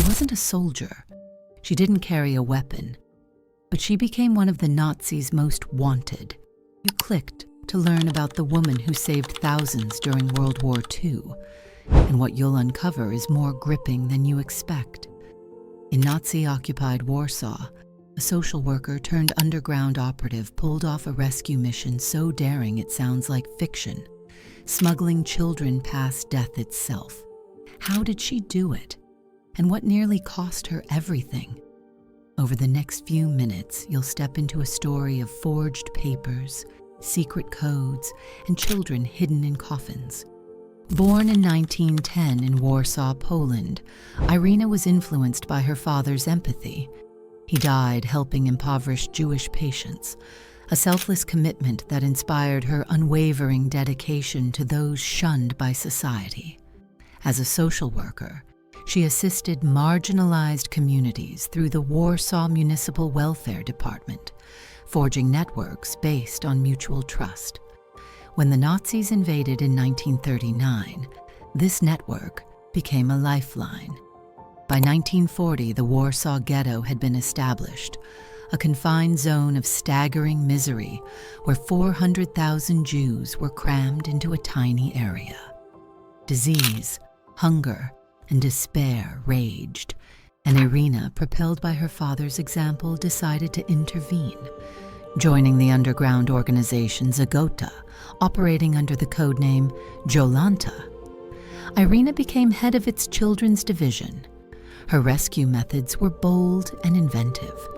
She wasn't a soldier. She didn't carry a weapon. But she became one of the Nazis' most wanted. You clicked to learn about the woman who saved thousands during World War II. And what you'll uncover is more gripping than you expect. In Nazi-occupied Warsaw, a social worker turned underground operative pulled off a rescue mission so daring it sounds like fiction, smuggling children past death itself. How did she do it? And what nearly cost her everything? Over the next few minutes, you'll step into a story of forged papers, secret codes, and children hidden in coffins. Born in 1910 in Warsaw, Poland, Irena was influenced by her father's empathy. He died helping impoverished Jewish patients, a selfless commitment that inspired her unwavering dedication to those shunned by society. As a social worker, she assisted marginalized communities through the Warsaw Municipal Welfare Department, forging networks based on mutual trust. When the Nazis invaded in 1939, this network became a lifeline. By 1940, the Warsaw Ghetto had been established, a confined zone of staggering misery where 400,000 Jews were crammed into a tiny area. Disease, hunger, and despair raged, and Irena, propelled by her father's example, decided to intervene, joining the underground organization Zagota, operating under the codename Jolanta. Irena became head of its children's division. Her rescue methods were bold and inventive.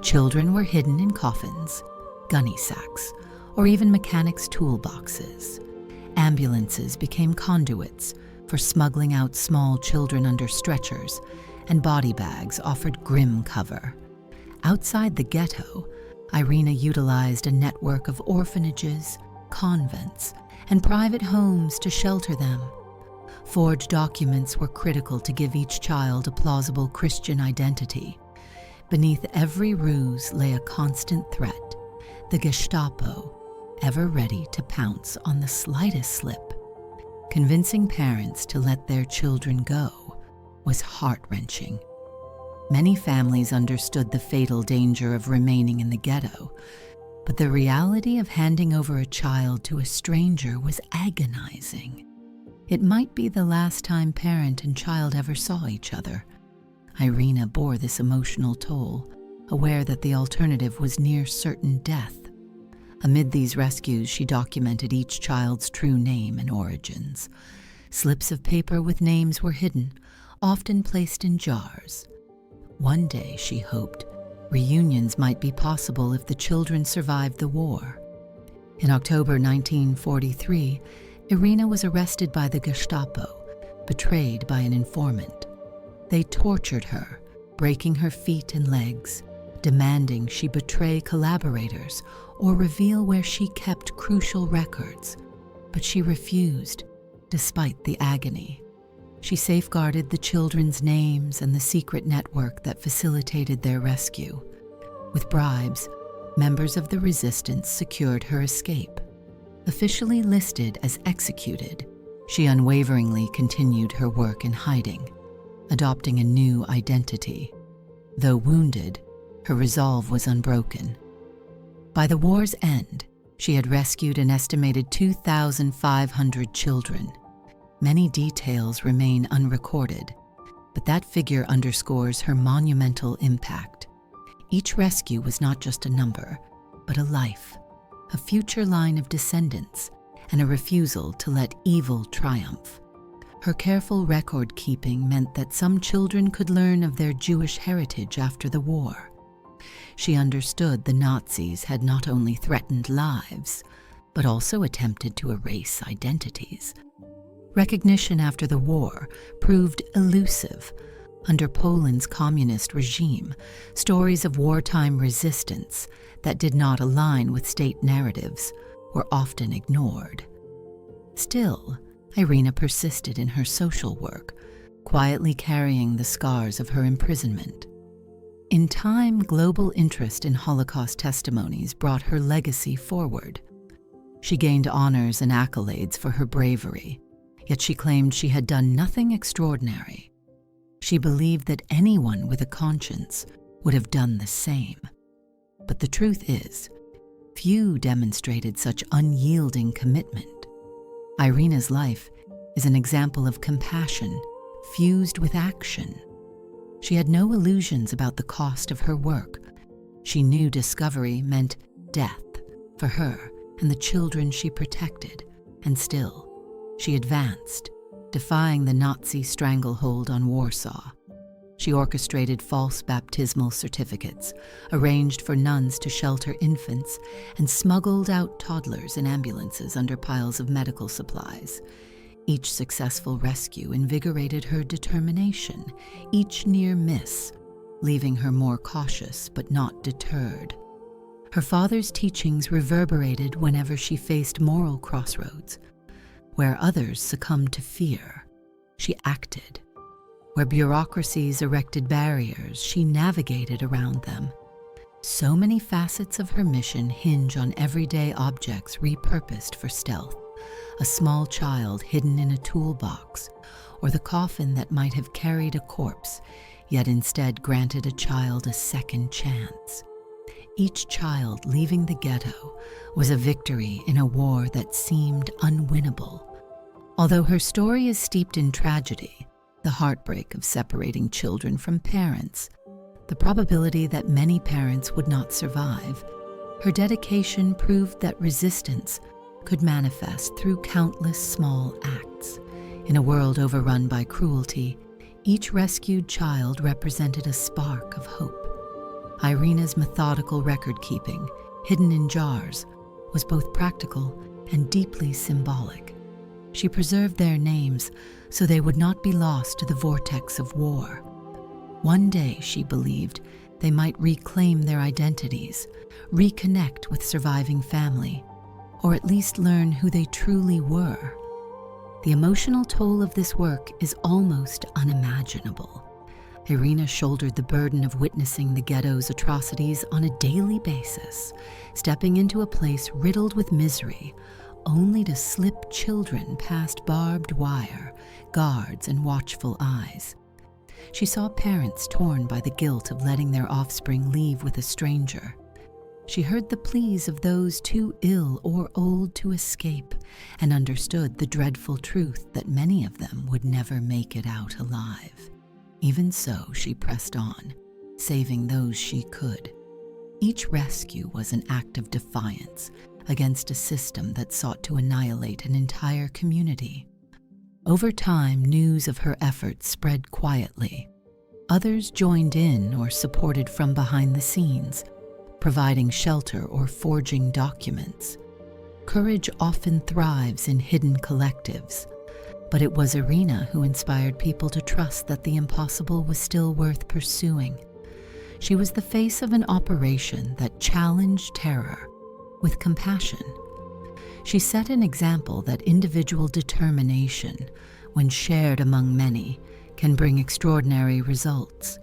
Children were hidden in coffins, gunny sacks, or even mechanics' toolboxes. Ambulances became conduits for smuggling out small children under stretchers, and body bags offered grim cover. Outside the ghetto, Irena utilized a network of orphanages, convents, and private homes to shelter them. Forged documents were critical to give each child a plausible Christian identity. Beneath every ruse lay a constant threat, the Gestapo, ever ready to pounce on the slightest slip. Convincing parents to let their children go was heart-wrenching. Many families understood the fatal danger of remaining in the ghetto, but the reality of handing over a child to a stranger was agonizing. It might be the last time parent and child ever saw each other. Irena bore this emotional toll, aware that the alternative was near certain death. Amid these rescues, she documented each child's true name and origins. Slips of paper with names were hidden, often placed in jars. One day, she hoped, reunions might be possible if the children survived the war. In October 1943, Irena was arrested by the Gestapo, betrayed by an informant. They tortured her, breaking her feet and legs, demanding she betray collaborators or reveal where she kept crucial records. But she refused, despite the agony. She safeguarded the children's names and the secret network that facilitated their rescue. With bribes, members of the resistance secured her escape. Officially listed as executed, she unwaveringly continued her work in hiding, adopting a new identity. Though wounded, her resolve was unbroken. By the war's end, she had rescued an estimated 2,500 children. Many details remain unrecorded, but that figure underscores her monumental impact. Each rescue was not just a number, but a life, a future line of descendants, and a refusal to let evil triumph. Her careful record-keeping meant that some children could learn of their Jewish heritage after the war. She understood the Nazis had not only threatened lives, but also attempted to erase identities. Recognition after the war proved elusive. Under Poland's communist regime, stories of wartime resistance that did not align with state narratives were often ignored. Still, Irena persisted in her social work, quietly carrying the scars of her imprisonment. In time, global interest in Holocaust testimonies brought her legacy forward. She gained honors and accolades for her bravery, yet she claimed she had done nothing extraordinary. She believed that anyone with a conscience would have done the same. But the truth is, few demonstrated such unyielding commitment. Irena's life is an example of compassion fused with action. She had no illusions about the cost of her work. She knew discovery meant death for her and the children she protected, and still, she advanced, defying the Nazi stranglehold on Warsaw. She orchestrated false baptismal certificates, arranged for nuns to shelter infants, and smuggled out toddlers in ambulances under piles of medical supplies. Each successful rescue invigorated her determination, each near miss, leaving her more cautious but not deterred. Her father's teachings reverberated whenever she faced moral crossroads. Where others succumbed to fear, she acted. Where bureaucracies erected barriers, she navigated around them. So many facets of her mission hinge on everyday objects repurposed for stealth. A small child hidden in a toolbox, or the coffin that might have carried a corpse, yet instead granted a child a second chance. Each child leaving the ghetto was a victory in a war that seemed unwinnable. Although her story is steeped in tragedy, the heartbreak of separating children from parents, the probability that many parents would not survive, her dedication proved that resistance could manifest through countless small acts. In a world overrun by cruelty, each rescued child represented a spark of hope. Irena's methodical record-keeping, hidden in jars, was both practical and deeply symbolic. She preserved their names so they would not be lost to the vortex of war. One day, she believed, they might reclaim their identities, reconnect with surviving family, or at least learn who they truly were. The emotional toll of this work is almost unimaginable. Irena shouldered the burden of witnessing the ghetto's atrocities on a daily basis, stepping into a place riddled with misery, only to slip children past barbed wire, guards, and watchful eyes. She saw parents torn by the guilt of letting their offspring leave with a stranger. She heard the pleas of those too ill or old to escape, and understood the dreadful truth that many of them would never make it out alive. Even so, she pressed on, saving those she could. Each rescue was an act of defiance against a system that sought to annihilate an entire community. Over time, news of her efforts spread quietly. Others joined in or supported from behind the scenes, providing shelter or forging documents. Courage often thrives in hidden collectives, but it was Irena who inspired people to trust that the impossible was still worth pursuing. She was the face of an operation that challenged terror with compassion. She set an example that individual determination, when shared among many, can bring extraordinary results.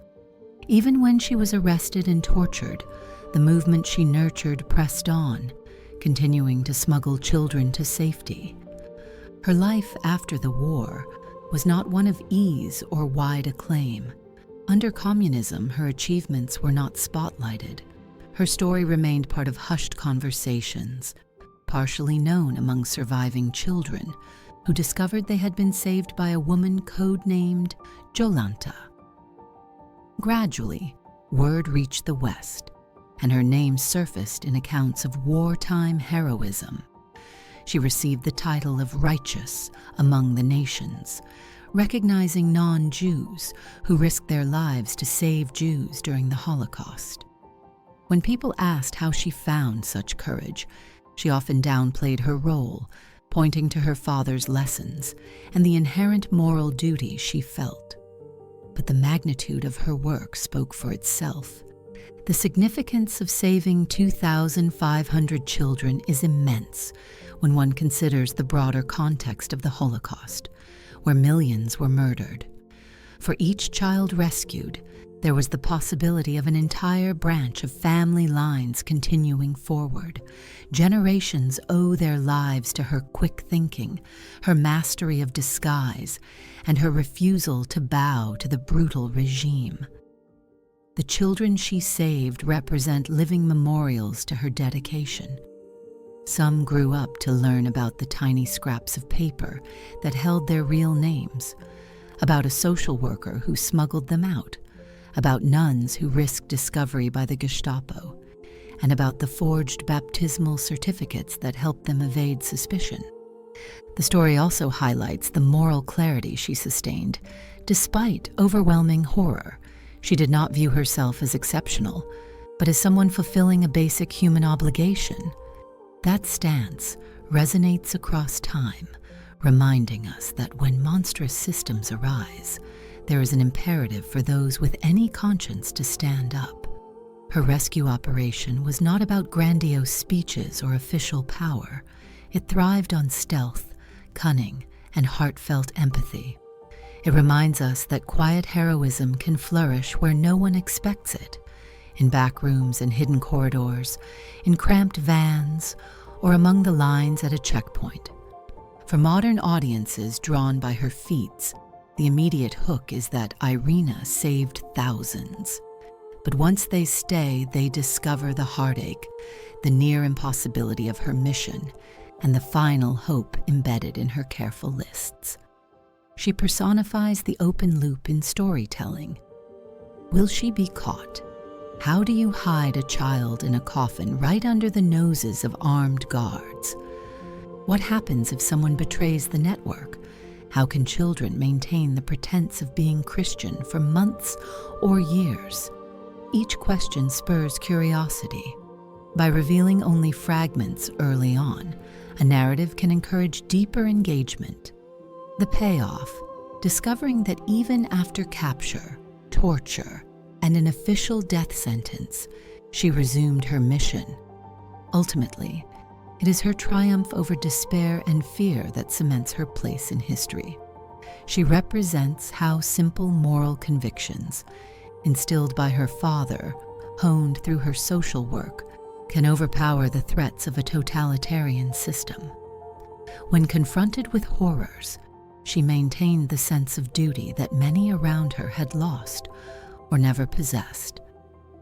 Even when she was arrested and tortured, the movement she nurtured pressed on, continuing to smuggle children to safety. Her life after the war was not one of ease or wide acclaim. Under communism, her achievements were not spotlighted. Her story remained part of hushed conversations, partially known among surviving children who discovered they had been saved by a woman codenamed Jolanta. Gradually, word reached the West, and her name surfaced in accounts of wartime heroism. She received the title of Righteous among the nations, recognizing non-Jews who risked their lives to save Jews during the Holocaust. When people asked how she found such courage, she often downplayed her role, pointing to her father's lessons and the inherent moral duty she felt. But the magnitude of her work spoke for itself. The significance of saving 2,500 children is immense when one considers the broader context of the Holocaust, where millions were murdered. For each child rescued, There was the possibility of an entire branch of family lines continuing forward. Generations owe their lives to her quick thinking, her mastery of disguise, and her refusal to bow to the brutal regime. The children she saved represent living memorials to her dedication. Some grew up to learn about the tiny scraps of paper that held their real names, about a social worker who smuggled them out, about nuns who risked discovery by the Gestapo, and about the forged baptismal certificates that helped them evade suspicion. The story also highlights the moral clarity she sustained. Despite overwhelming horror, she did not view herself as exceptional, but as someone fulfilling a basic human obligation. That stance resonates across time, reminding us that when monstrous systems arise, there is an imperative for those with any conscience to stand up. Her rescue operation was not about grandiose speeches or official power. It thrived on stealth, cunning, and heartfelt empathy. It reminds us that quiet heroism can flourish where no one expects it, in back rooms and hidden corridors, in cramped vans, or among the lines at a checkpoint. For modern audiences drawn by her feats, the immediate hook is that Irena saved thousands. But once they stay, they discover the heartache, the near impossibility of her mission, and the final hope embedded in her careful lists. She personifies the open loop in storytelling. Will she be caught? How do you hide a child in a coffin right under the noses of armed guards? What happens if someone betrays the network? How can children maintain the pretense of being Christian for months or years? Each question spurs curiosity. By revealing only fragments early on, a narrative can encourage deeper engagement. The payoff, discovering that even after capture, torture, and an official death sentence, she resumed her mission. Ultimately, it is her triumph over despair and fear that cements her place in history. She represents how simple moral convictions, instilled by her father, honed through her social work, can overpower the threats of a totalitarian system. When confronted with horrors, she maintained the sense of duty that many around her had lost or never possessed.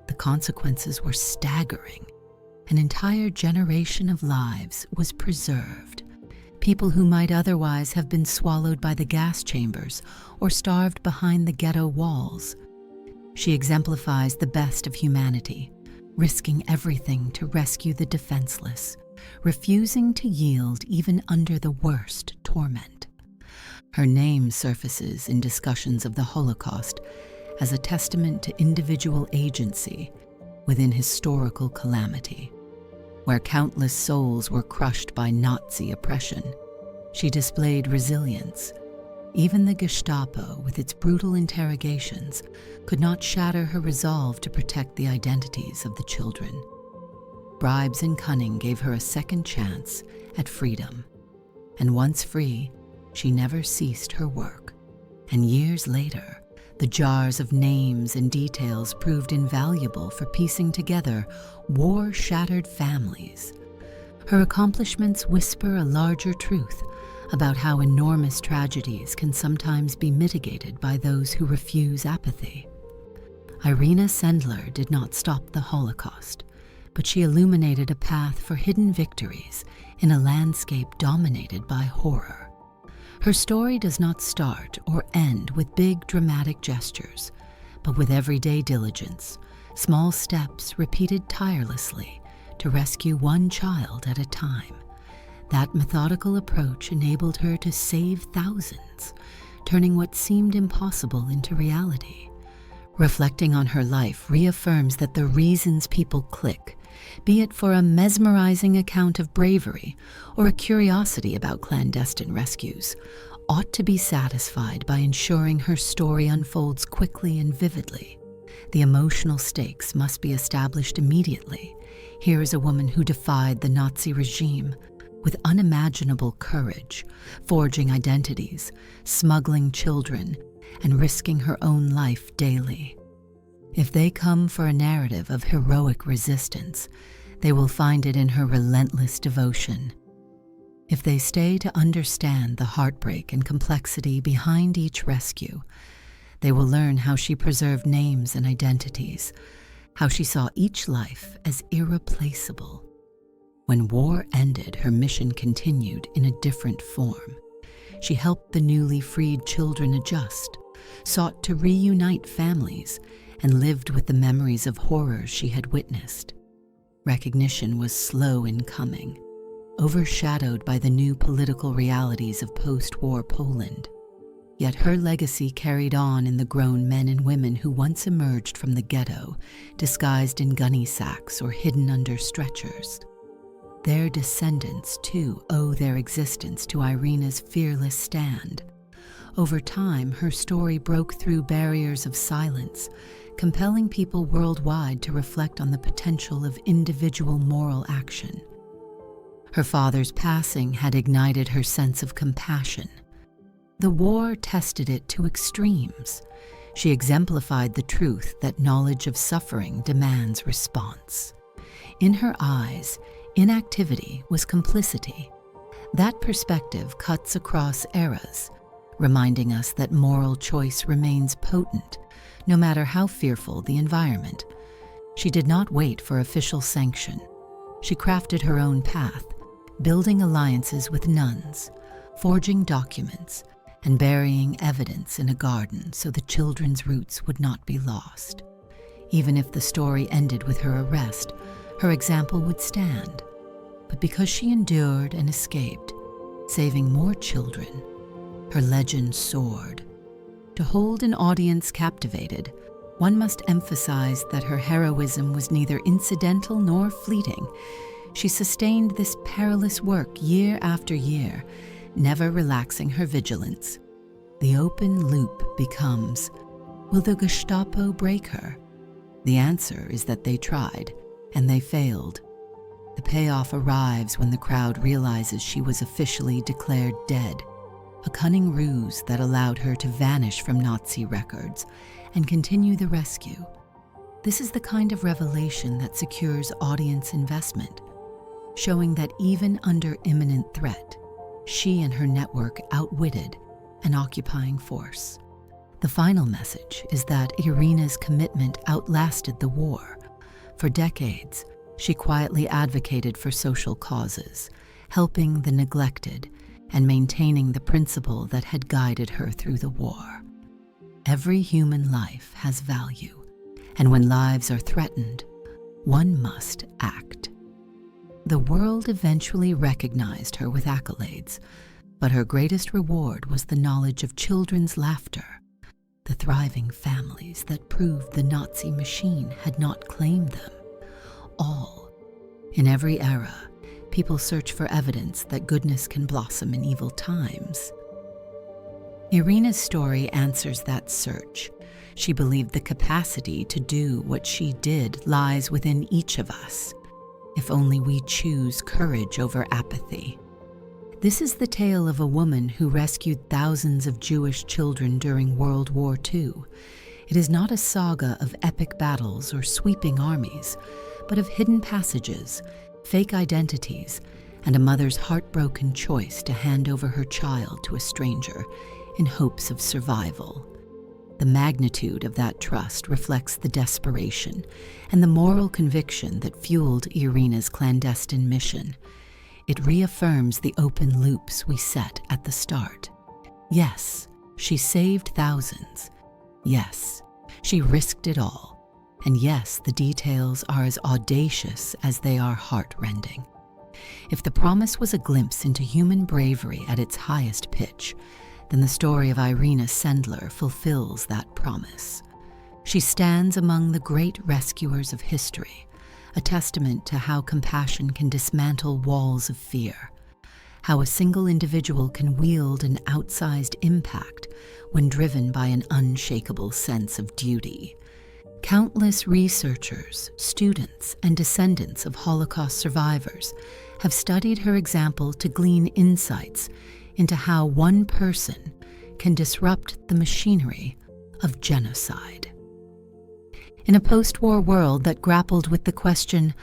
The consequences were staggering. An entire generation of lives was preserved. People who might otherwise have been swallowed by the gas chambers or starved behind the ghetto walls. She exemplifies the best of humanity, risking everything to rescue the defenseless, refusing to yield even under the worst torment. Her name surfaces in discussions of the Holocaust as a testament to individual agency within historical calamity. Where countless souls were crushed by Nazi oppression, she displayed resilience. Even the Gestapo, with its brutal interrogations, could not shatter her resolve to protect the identities of the children. Bribes and cunning gave her a second chance at freedom. And once free, she never ceased her work. And years later, the jars of names and details proved invaluable for piecing together war-shattered families. Her accomplishments whisper a larger truth about how enormous tragedies can sometimes be mitigated by those who refuse apathy. Irena Sendler did not stop the Holocaust, but she illuminated a path for hidden victories in a landscape dominated by horror. Her story does not start or end with big dramatic gestures, but with everyday diligence, small steps repeated tirelessly to rescue one child at a time. That methodical approach enabled her to save thousands, turning what seemed impossible into reality. Reflecting on her life reaffirms that the reasons people click, be it for a mesmerizing account of bravery or a curiosity about clandestine rescues, ought to be satisfied by ensuring her story unfolds quickly and vividly. The emotional stakes must be established immediately. Here is a woman who defied the Nazi regime with unimaginable courage, forging identities, smuggling children, and risking her own life daily. If they come for a narrative of heroic resistance, they will find it in her relentless devotion. If they stay to understand the heartbreak and complexity behind each rescue, they will learn how she preserved names and identities, how she saw each life as irreplaceable. When war ended, her mission continued in a different form. She helped the newly freed children adjust, sought to reunite families, and lived with the memories of horrors she had witnessed. Recognition was slow in coming, overshadowed by the new political realities of post-war Poland. Yet her legacy carried on in the grown men and women who once emerged from the ghetto, disguised in gunny sacks or hidden under stretchers. Their descendants, too, owe their existence to Irena's fearless stand. Over time, her story broke through barriers of silence, compelling people worldwide to reflect on the potential of individual moral action. Her father's passing had ignited her sense of compassion. The war tested it to extremes. She exemplified the truth that knowledge of suffering demands response. In her eyes, inactivity was complicity. That perspective cuts across eras, reminding us that moral choice remains potent, no matter how fearful the environment. She did not wait for official sanction. She crafted her own path, building alliances with nuns, forging documents, and burying evidence in a garden so the children's roots would not be lost. Even if the story ended with her arrest, her example would stand. But because she endured and escaped, saving more children, her legend soared. To hold an audience captivated, one must emphasize that her heroism was neither incidental nor fleeting. She sustained this perilous work year after year, never relaxing her vigilance. The open loop becomes, will the Gestapo break her? The answer is that they tried, and they failed. The payoff arrives when the crowd realizes she was officially declared dead, a cunning ruse that allowed her to vanish from Nazi records and continue the rescue. This is the kind of revelation that secures audience investment, showing that even under imminent threat, she and her network outwitted an occupying force. The final message is that Irena's commitment outlasted the war. For decades, she quietly advocated for social causes, helping the neglected and maintaining the principle that had guided her through the war. Every human life has value, and when lives are threatened, one must act. The world eventually recognized her with accolades, but her greatest reward was the knowledge of children's laughter, the thriving families that proved the Nazi machine had not claimed them. All. In every era, people search for evidence that goodness can blossom in evil times. Irena's story answers that search. She believed the capacity to do what she did lies within each of us, if only we choose courage over apathy. This is the tale of a woman who rescued thousands of Jewish children during World War II. It is not a saga of epic battles or sweeping armies, but of hidden passages, fake identities, and a mother's heartbroken choice to hand over her child to a stranger in hopes of survival. The magnitude of that trust reflects the desperation and the moral conviction that fueled Irena's clandestine mission. It reaffirms the open loops we set at the start. Yes, she saved thousands. Yes, she risked it all. And yes, the details are as audacious as they are heart-rending. If the promise was a glimpse into human bravery at its highest pitch, then the story of Irena Sendler fulfills that promise. She stands among the great rescuers of history, a testament to how compassion can dismantle walls of fear, how a single individual can wield an outsized impact when driven by an unshakable sense of duty. Countless researchers, students, and descendants of Holocaust survivors have studied her example to glean insights into how one person can disrupt the machinery of genocide. In a post-war world that grappled with the question,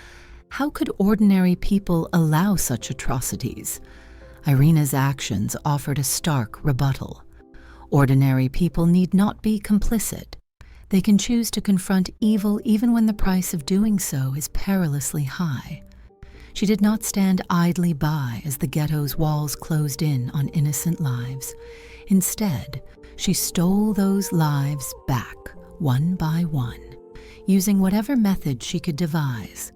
how could ordinary people allow such atrocities? Irena's actions offered a stark rebuttal. Ordinary people need not be complicit. They can choose to confront evil even when the price of doing so is perilously high. She did not stand idly by as the ghetto's walls closed in on innocent lives. Instead, she stole those lives back, one by one, using whatever method she could devise.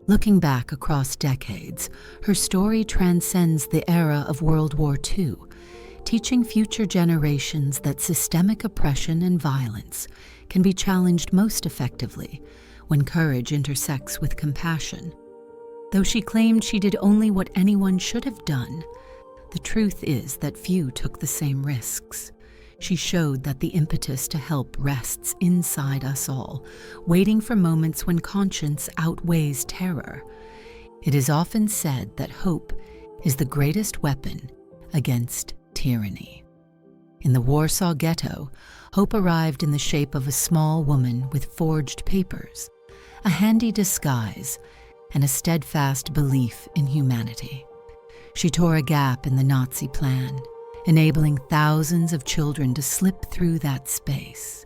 Looking back across decades, her story transcends the era of World War II, teaching future generations that systemic oppression and violence can be challenged most effectively when courage intersects with compassion. Though she claimed she did only what anyone should have done, the truth is that few took the same risks. She showed that the impetus to help rests inside us all, waiting for moments when conscience outweighs terror. It is often said that hope is the greatest weapon against tyranny. In the Warsaw Ghetto, hope arrived in the shape of a small woman with forged papers, a handy disguise, and a steadfast belief in humanity. She tore a gap in the Nazi plan, enabling thousands of children to slip through that space.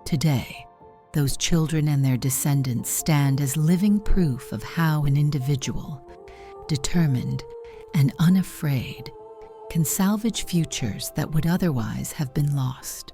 Today, those children and their descendants stand as living proof of how an individual, determined and unafraid, can salvage futures that would otherwise have been lost.